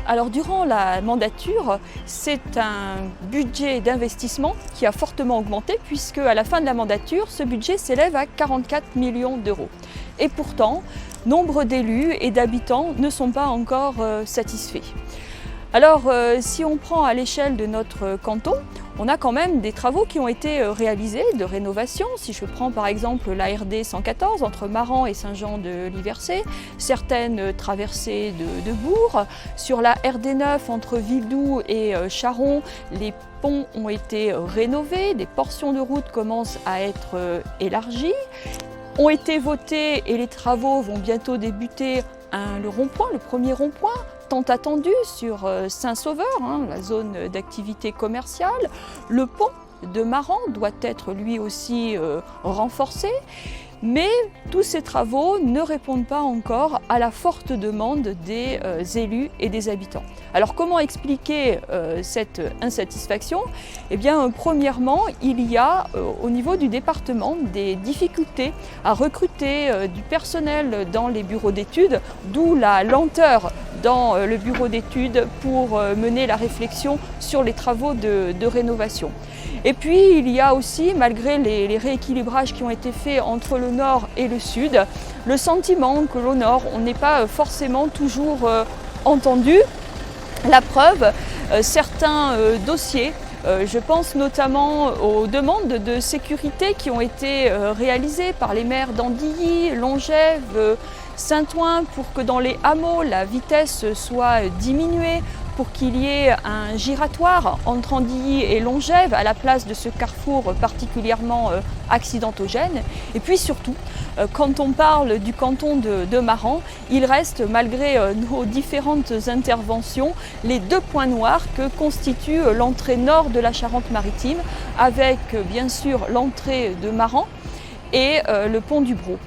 Alors durant la mandature, c'est un budget d'investissement qui a fortement augmenté puisque à la fin de la mandature, ce budget s'élève à 44 millions d'euros. Et pourtant, nombre d'élus et d'habitants ne sont pas encore satisfaits. Alors si on prend à l'échelle de notre canton, on a quand même des travaux qui ont été réalisés de rénovation. Si je prends par exemple la RD 114 entre Maran et Saint-Jean-de-Liversay, certaines traversées de bourgs. Sur la RD 9 entre Villedoux et Charon, les ponts ont été rénovés, des portions de route commencent à être élargies, ont été votés et les travaux vont bientôt débuter le rond-point, le premier rond-point, tant attendu sur Saint-Sauveur, la zone d'activité commerciale. Le pont de Maran doit être lui aussi renforcé. Mais tous ces travaux ne répondent pas encore à la forte demande des élus et des habitants. Alors comment expliquer cette insatisfaction? Eh bien, premièrement, il y a au niveau du département des difficultés à recruter du personnel dans les bureaux d'études, d'où la lenteur dans le bureau d'études pour mener la réflexion sur les travaux de rénovation. Et puis il y a aussi, malgré les rééquilibrages qui ont été faits entre le nord et le sud, le sentiment que au nord, on n'est pas forcément toujours entendu. La preuve, certains dossiers, je pense notamment aux demandes de sécurité qui ont été réalisées par les maires d'Andilly, Longève, Saint-Ouen pour que dans les hameaux la vitesse soit diminuée, pour qu'il y ait un giratoire entre Andilly et Longève à la place de ce carrefour particulièrement accidentogène. Et puis surtout, quand on parle du canton de Maran, il reste, malgré nos différentes interventions, les deux points noirs que constitue l'entrée nord de la Charente-Maritime, avec bien sûr l'entrée de Maran et le pont du Brau.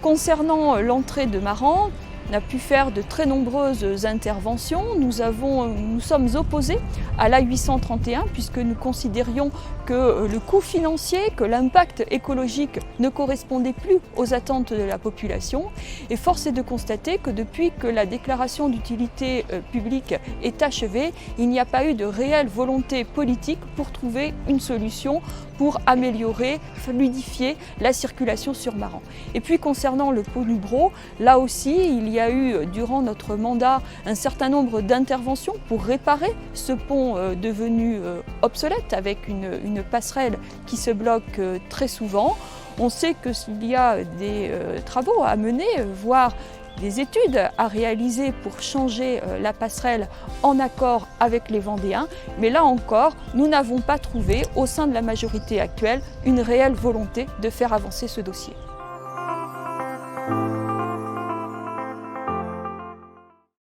Concernant l'entrée de Maran, on a pu faire de très nombreuses interventions. Nous sommes opposés à l'A831 puisque nous considérions que le coût financier, que l'impact écologique ne correspondait plus aux attentes de la population. Et force est de constater que depuis que la déclaration d'utilité publique est achevée, il n'y a pas eu de réelle volonté politique pour trouver une solution pour améliorer, fluidifier la circulation sur Maran. Et puis concernant le pont du Brau, là aussi il y a eu durant notre mandat un certain nombre d'interventions pour réparer ce pont devenu obsolète avec une passerelle qui se bloque très souvent. On sait qu'il y a des travaux à mener, voire des études à réaliser pour changer la passerelle en accord avec les Vendéens. Mais là encore, nous n'avons pas trouvé au sein de la majorité actuelle une réelle volonté de faire avancer ce dossier.